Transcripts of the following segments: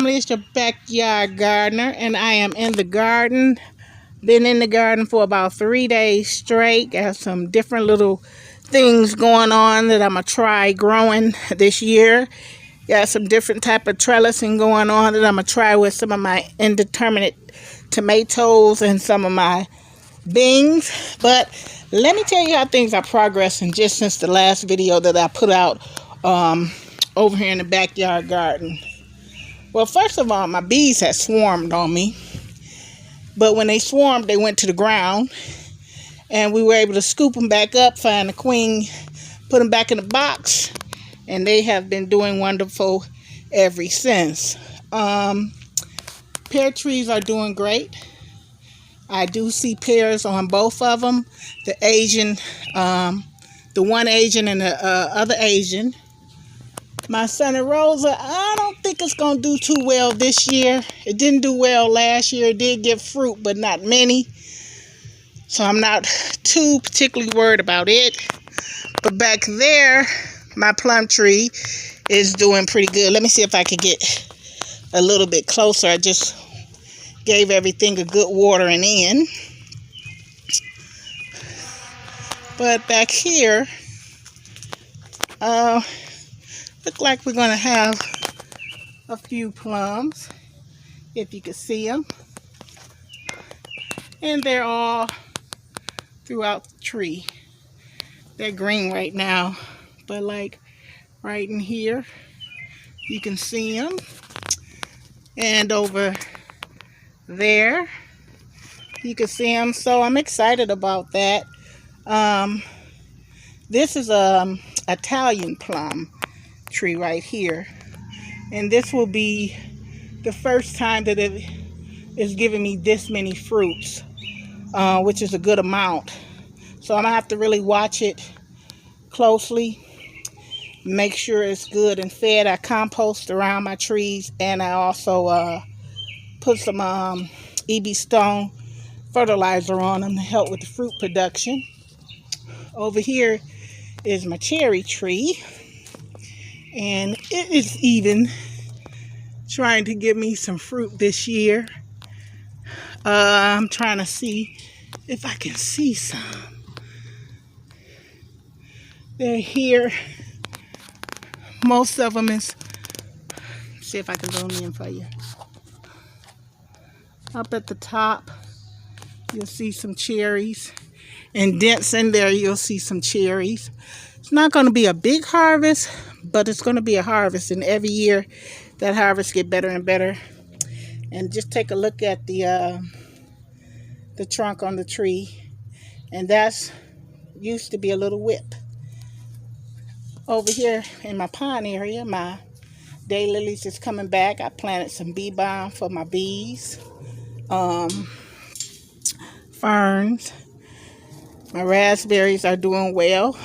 family, it's your backyard gardener, and I am in the garden. Been in the garden for about 3 days straight. Got some different little things going on that I'm gonna try growing this year. Got some different type of trellising going on that I'm gonna try with some of my indeterminate tomatoes and some of my beans. But let me tell you how things are progressing just since the last video that I put out over here in the backyard garden. Well, first of all, my bees had swarmed on me. But when they swarmed, they went to the ground. And we were able to scoop them back up, find the queen, put them back in the box. And they have been doing wonderful ever since. Pear trees are doing great. I do see pears on both of them. The Asian, the one Asian and the other Asian. My Santa Rosa, I don't think it's going to do too well this year. It didn't do well last year. It did give fruit, but not many. So I'm not too particularly worried about it. But back there, my plum tree is doing pretty good. Let me see if I can get a little bit closer. I just gave everything a good watering in. But back here, look like we're going to have a few plums, if you can see them. And they're all throughout the tree. They're green right now, but like right in here, you can see them. And over there, you can see them. So I'm excited about that. This is a Italian plum tree right here, and this will be the first time that it is giving me this many fruits, which is a good amount. So I'm gonna have to really watch it closely, make sure it's good and fed. I compost around my trees, and I also put some EB Stone fertilizer on them to help with the fruit production. Over here is my cherry tree, and it is even trying to give me some fruit this year. I'm trying to see if I can see some. They're here. Most of them is, see if I can zoom in for you. Up at the top, you'll see some cherries. And dense in there, you'll see some cherries. It's not going to be a big harvest, but it's going to be a harvest. And every year, that harvest get better and better. And just take a look at the trunk on the tree. And that's used to be a little whip. Over here in my pond area, my daylilies is coming back. I planted some bee balm for my bees. Ferns. My raspberries are doing well.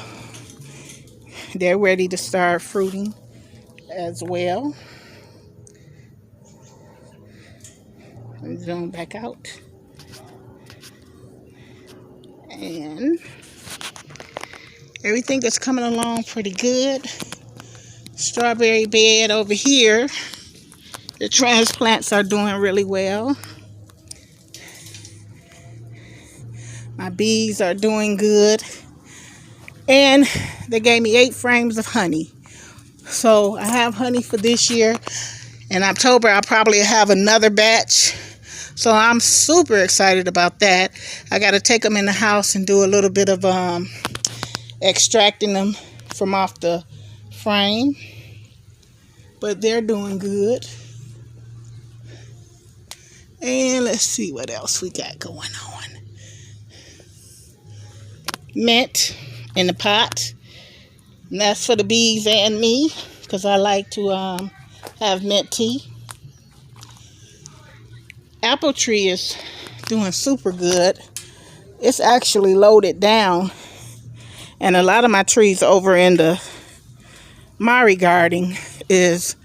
They're ready to start fruiting as well. Let me zoom back out. And everything is coming along pretty good. Strawberry bed over here. The transplants are doing really well. My bees are doing good. And they gave me 8 frames of honey. So I have honey for this year. In October, I'll probably have another batch. So I'm super excited about that. I got to take them in the house and do a little bit of extracting them from off the frame. But they're doing good. And let's see what else we got going on. Mint in the pot. And that's for the bees and me, because I like to have mint tea. Apple tree is doing super good. It's actually loaded down. And a lot of my trees over in the Mari garden is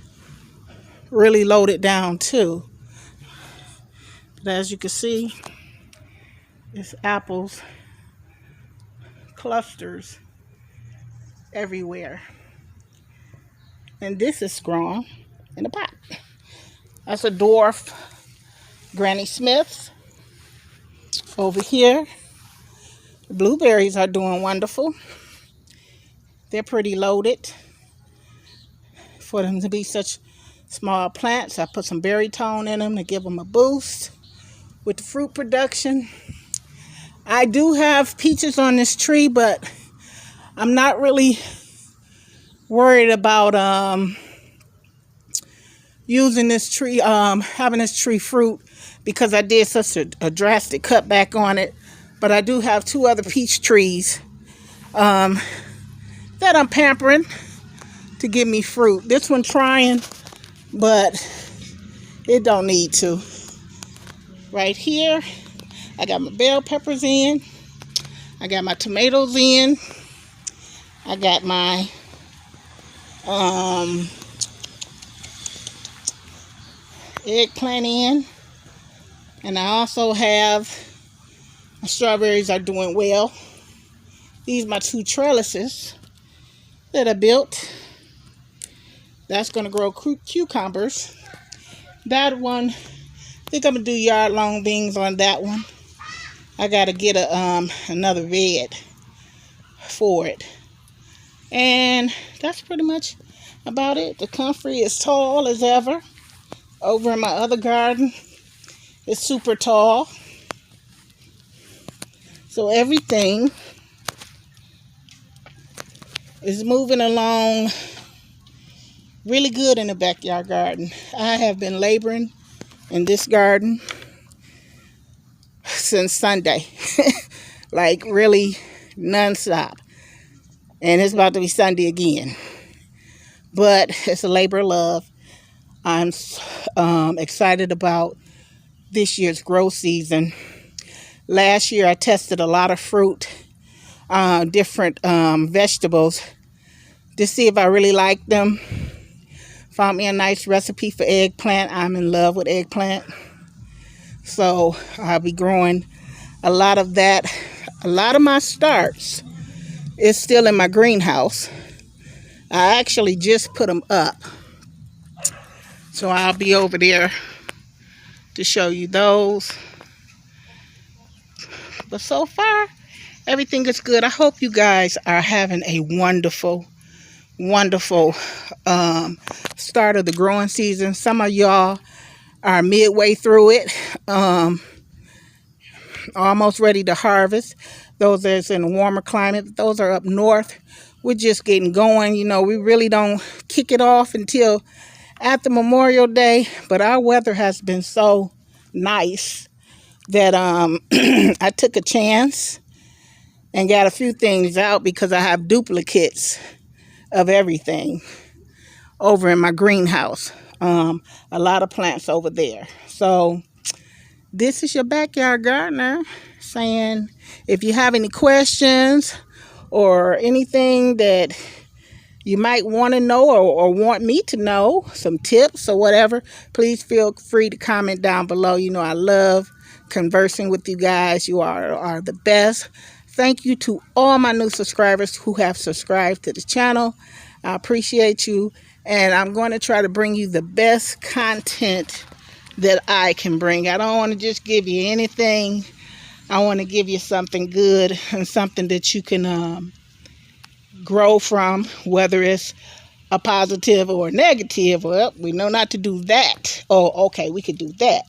really loaded down too. But as you can see, it's apples, clusters everywhere. And this is grown in a pot. That's a dwarf Granny Smith. Over here, the blueberries are doing wonderful. They're pretty loaded for them to be such small plants. I put some berry tone in them to give them a boost with the fruit production. I do have peaches on this tree, but I'm not really worried about using this tree, having this tree fruit, because I did such a drastic cutback on it. But I do have 2 other peach trees that I'm pampering to give me fruit. This one trying, but it don't need to. Right here, I got my bell peppers in. I got my tomatoes in. I got my eggplant in. And I also have my strawberries are doing well. These are my 2 trellises that I built. That's going to grow cucumbers. That one, I think I'm going to do yard long beans on that one. I got to get another bed for it. And that's pretty much about it. The comfrey is tall as ever. Over in my other garden, it's super tall. So everything is moving along really good in the backyard garden. I have been laboring in this garden since Sunday. Like really non-stop. And it's about to be Sunday again. But it's a labor of love. I'm excited about this year's growth season. Last year I tested a lot of fruit, different vegetables to see if I really liked them. Found me a nice recipe for eggplant. I'm in love with eggplant. So I'll be growing a lot of that. A lot of my starts is still in my greenhouse. I actually just put them up. So I'll be over there to show you those. But so far, everything is good. I hope you guys are having a wonderful, wonderful start of the growing season. Some of y'all are midway through it, almost ready to harvest. Those that's in a warmer climate, those are up north. We're just getting going. You know, we really don't kick it off until after Memorial Day, but our weather has been so nice that I took a chance and got a few things out because I have duplicates of everything over in my greenhouse. A lot of plants over there. So this is your backyard gardener saying, if you have any questions or anything that you might want to know or want me to know, some tips or whatever, please feel free to comment down below. You know I love conversing with you guys. You are the best. Thank you to all my new subscribers who have subscribed to the channel. I appreciate you. And I'm going to try to bring you the best content that I can bring. I don't want to just give you anything. I want to give you something good and something that you can grow from, whether it's a positive or a negative. Well, we know not to do that. Oh, okay, we could do that.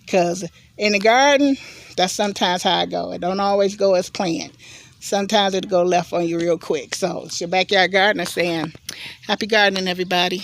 Because in the garden, that's sometimes how I go. It don't always go as planned. Sometimes it'll go left on you real quick. So it's your backyard gardener saying, happy gardening, everybody.